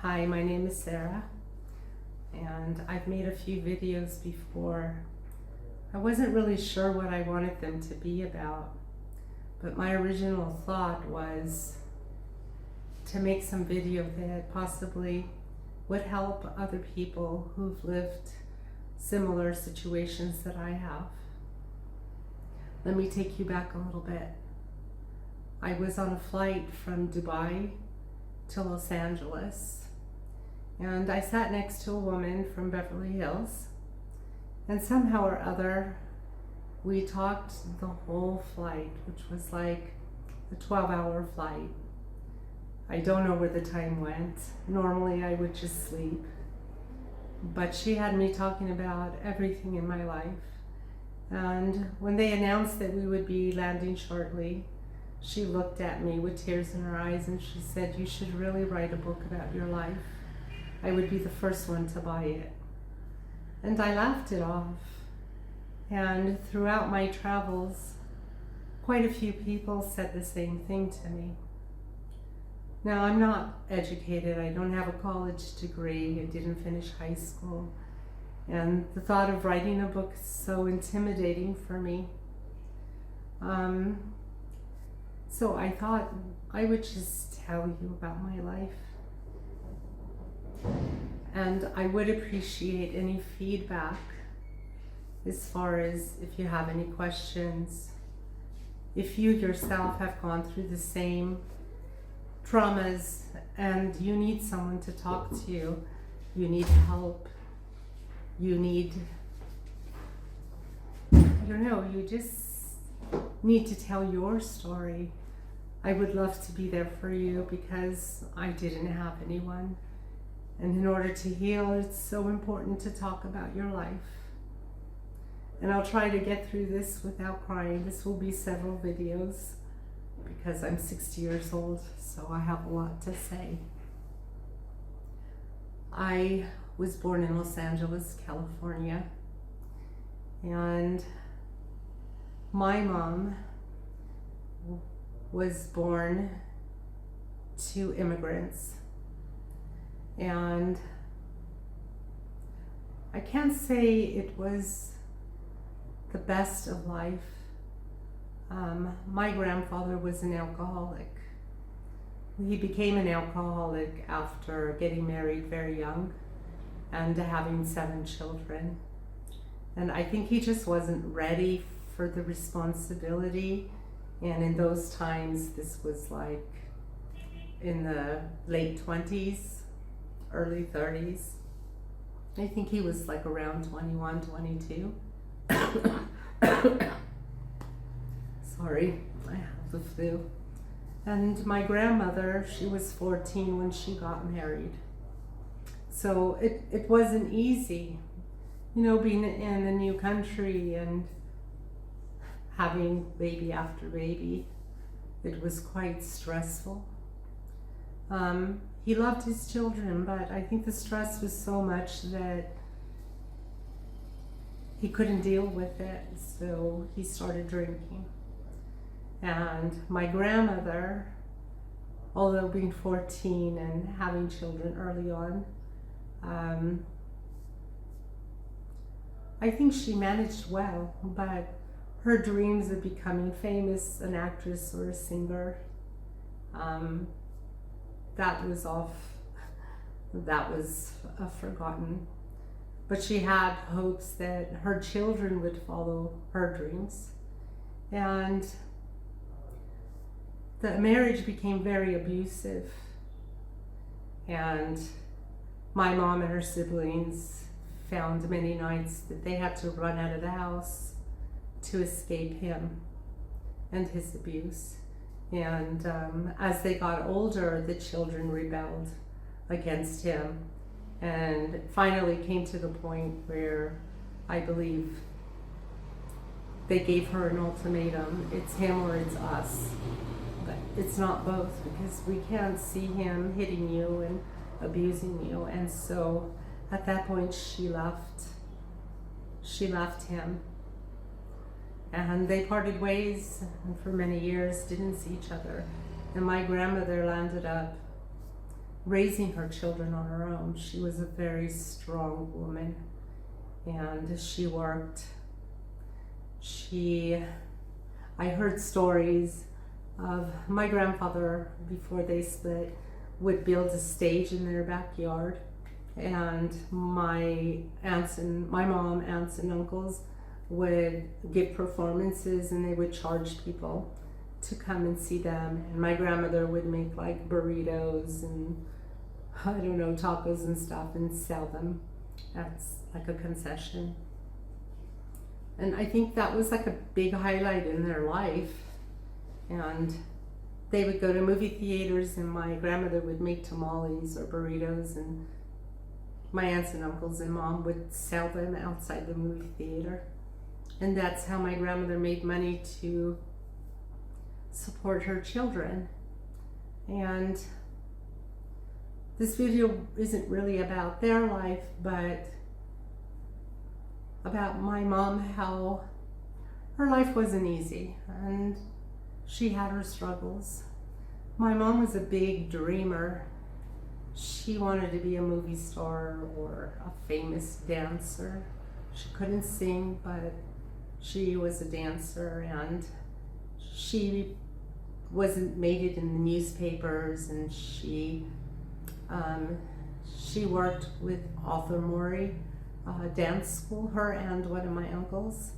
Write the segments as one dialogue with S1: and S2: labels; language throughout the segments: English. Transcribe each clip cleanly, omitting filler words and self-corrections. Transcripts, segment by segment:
S1: Hi, my name is Sarah, and I've made a few videos before. I wasn't really sure what I wanted them to be about, but my original thought was to make some video that possibly would help other people who've lived similar situations that I have. Let me take you back a little bit. I was on a flight from Dubai to Los Angeles, and I sat next to a woman from Beverly Hills, and somehow or other we talked the whole flight, which was like a 12-hour flight. I don't know where the time went. Normally I would just sleep, but she had me talking about everything in my life. And when they announced that we would be landing shortly, she looked at me with tears in her eyes and she said, "You should really write a book about your life. I would be the first one to buy it." And I laughed it off. And throughout my travels, quite a few people said the same thing to me. Now, I'm not educated. I don't have a college degree. I didn't finish high school. And the thought of writing a book is so intimidating for me. So I thought I would just tell you about my life. And I would appreciate any feedback as far as if you have any questions. If you yourself have gone through the same traumas and you need someone to talk to, you need help, you need, I don't know, you just need to tell your story. I would love to be there for you because I didn't have anyone. And in order to heal, it's so important to talk about your life. And I'll try to get through this without crying. This will be several videos because I'm 60 years old, so I have a lot to say. I was born in Los Angeles, California, and my mom was born to immigrants. And I can't say it was the best of life. My grandfather was an alcoholic. He became an alcoholic after getting married very young and having 7 children. And I think he just wasn't ready for the responsibility. And in those times, this was like in the late 20s, early 30s. I think he was like around 21, 22. Sorry, I have the flu. And my grandmother, she was 14 when she got married. So it wasn't easy, you know, being in a new country and having baby after baby. It was quite stressful. He loved his children, but I think the stress was so much that he couldn't deal with it, so he started drinking. And my grandmother, although being 14 and having children early on, I think she managed well, but her dreams of becoming famous, an actress or a singer, that was forgotten. But she had hopes that her children would follow her dreams. And the marriage became very abusive. And my mom and her siblings found many nights that they had to run out of the house to escape him and his abuse. And as they got older, the children rebelled against him and finally came to the point where I believe they gave her an ultimatum. It's him or it's us. But it's not both, because we can't see him hitting you and abusing you. And so at that point she left him. And they parted ways, and for many years didn't see each other. And my grandmother landed up raising her children on her own. She was a very strong woman, and she worked. I heard stories of my grandfather, before they split, would build a stage in their backyard, and my mom, aunts and uncles would give performances, and they would charge people to come and see them. And my grandmother would make like burritos and tacos and stuff and sell them as like a concession. And I think that was like a big highlight in their life. And they would go to movie theaters, and my grandmother would make tamales or burritos, and my aunts and uncles and mom would sell them outside the movie theater. And that's how my grandmother made money to support her children. And this video isn't really about their life, but about my mom, how her life wasn't easy and she had her struggles. My mom was a big dreamer. She wanted to be a movie star or a famous dancer. She couldn't sing, but she was a dancer, and she made it in the newspapers, and she worked with Arthur Murray dance school, her and one of my uncles,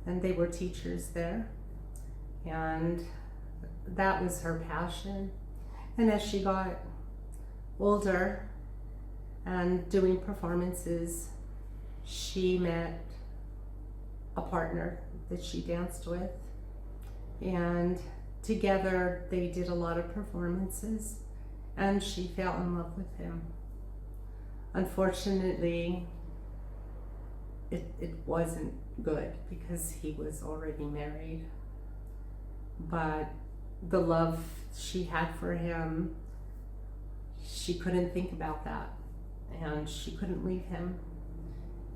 S1: and they were teachers there, and that was her passion. And as she got older and doing performances, she met a partner that she danced with, and together they did a lot of performances, and she fell in love with him. Unfortunately, it wasn't good because he was already married, but the love she had for him, she couldn't think about that, and she couldn't leave him,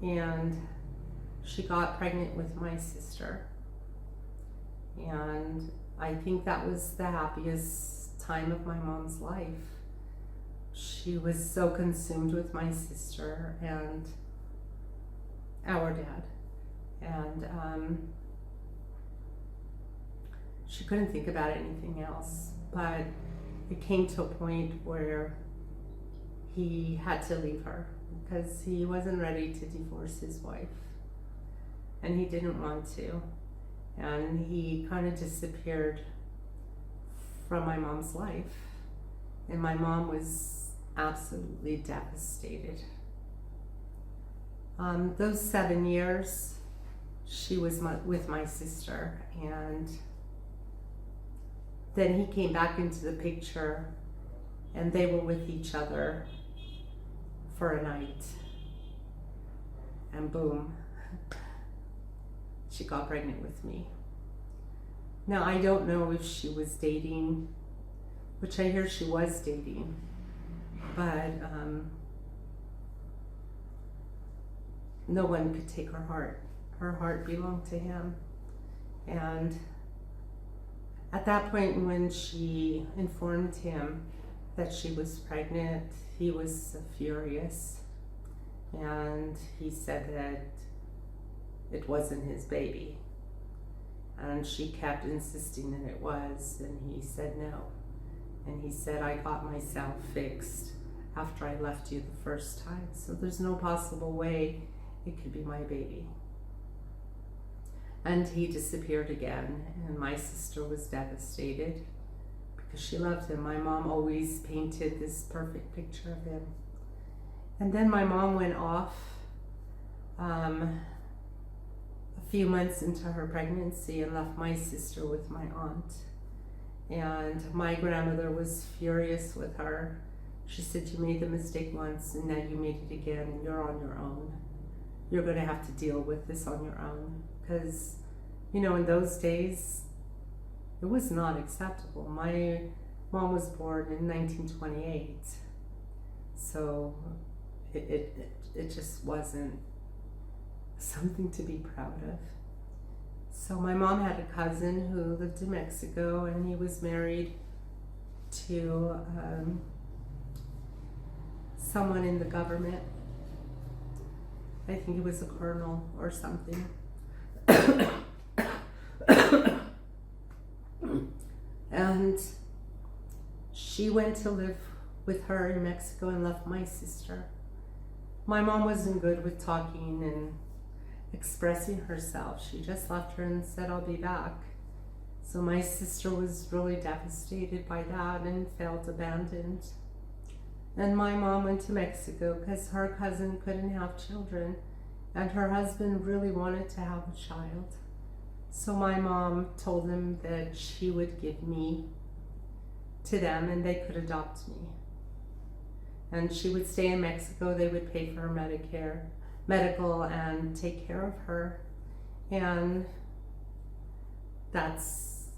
S1: and she got pregnant with my sister. And I think that was the happiest time of my mom's life. She was so consumed with my sister and our dad, and she couldn't think about anything else. But it came to a point where he had to leave her because he wasn't ready to divorce his wife, and he didn't want to, and he kind of disappeared from my mom's life, and my mom was absolutely devastated. Those 7 years she was with my sister, and then he came back into the picture, and they were with each other for a night, and boom, she got pregnant with me. Now, I don't know if she was dating, which I hear she was dating, but no one could take her heart. Her heart belonged to him. And at that point, when she informed him that she was pregnant, he was furious, and he said that it wasn't his baby, and she kept insisting that it was, and he said no. And he said, I got myself fixed after I left you the first time, so there's no possible way it could be my baby. And he disappeared again, and my sister was devastated because she loved him. My mom always painted this perfect picture of him. And then my mom went off a few months into her pregnancy and left my sister with my aunt. And my grandmother was furious with her. She said, you made the mistake once, and now you made it again, and you're on your own. You're going to have to deal with this on your own. Because, in those days, it was not acceptable. My mom was born in 1928, so it just wasn't something to be proud of. So my mom had a cousin who lived in Mexico, and he was married to someone in the government. I think it was a colonel or something. And she went to live with her in Mexico and left my sister. My mom wasn't good with talking and expressing herself. She just left her and said, I'll be back. So my sister was really devastated by that and felt abandoned. And my mom went to Mexico because her cousin couldn't have children and her husband really wanted to have a child. So my mom told them that she would give me to them and they could adopt me. And she would stay in Mexico. They would pay for her medical and take care of her. And that's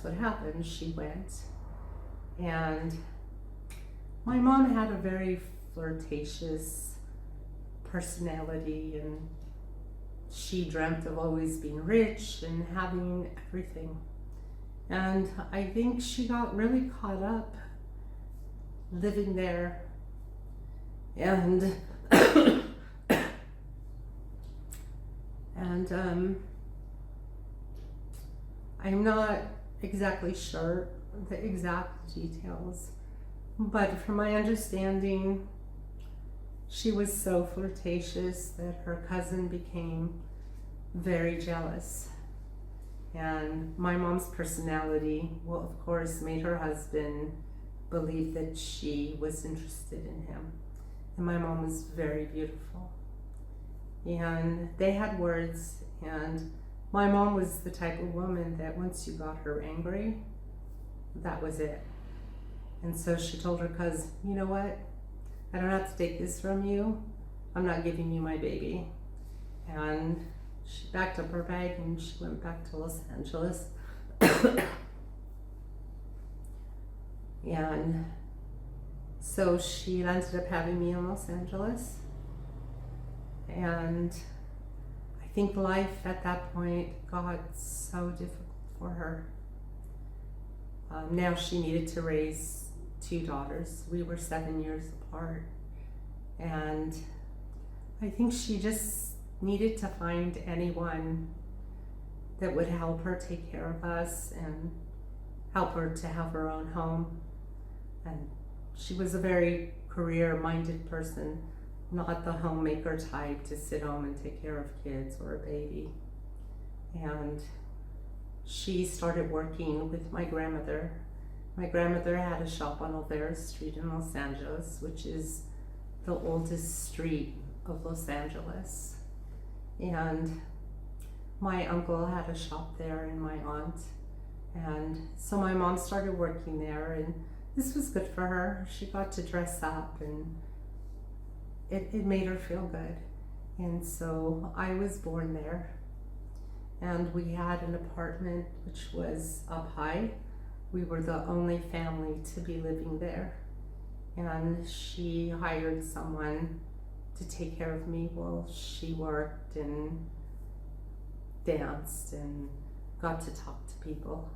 S1: what happened. She went. And my mom had a very flirtatious personality, and she dreamt of always being rich and having everything. And I think she got really caught up living there. And I'm not exactly sure the exact details, but from my understanding, she was so flirtatious that her cousin became very jealous. And my mom's personality, well, of course, made her husband believe that she was interested in him. And my mom was very beautiful. And they had words, and my mom was the type of woman that once you got her angry, that was it. And so she told her cousin, you know what? I don't have to take this from you. I'm not giving you my baby. And she packed up her bag and she went back to Los Angeles. And so she ended up having me in Los Angeles. And I think life at that point got so difficult for her. Now she needed to raise 2 daughters. We were 7 years apart. And I think she just needed to find anyone that would help her take care of us and help her to have her own home. And she was a very career-minded person, not the homemaker type to sit home and take care of kids or a baby. And she started working with my grandmother. My grandmother had a shop on Olvera Street in Los Angeles, which is the oldest street of Los Angeles. And my uncle had a shop there and my aunt. And so my mom started working there, and this was good for her. She got to dress up and it made her feel good. And so I was born there. And we had an apartment which was up high. We were the only family to be living there. And she hired someone to take care of me while she worked and danced and got to talk to people.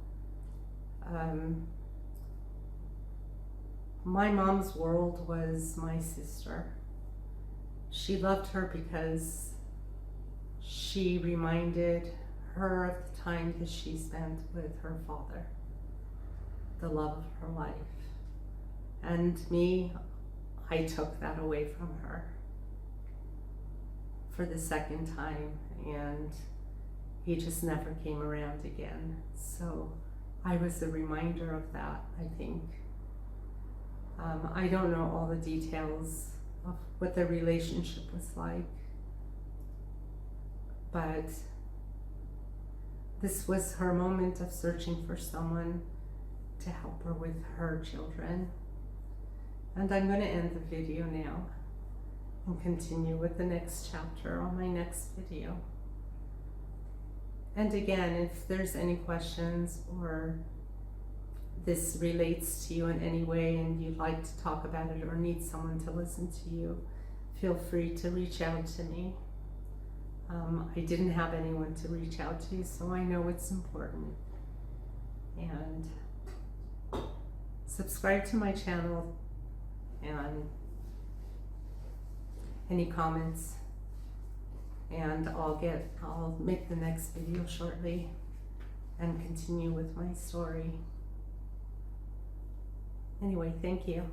S1: My mom's world was my sister. She loved her because she reminded her of the time that she spent with her father, the love of her life. And me, I took that away from her for the second time, and he just never came around again. So I was a reminder of that, I think. I don't know all the details of what their relationship was like, but this was her moment of searching for someone to help her with her children. And I'm going to end the video now and continue with the next chapter on my next video. And again, if there's any questions or this relates to you in any way and you'd like to talk about it or need someone to listen to you, feel free to reach out to me. I didn't have anyone to reach out to, so I know it's important. And subscribe to my channel and any comments, and I'll make the next video shortly and continue with my story. Anyway, thank you.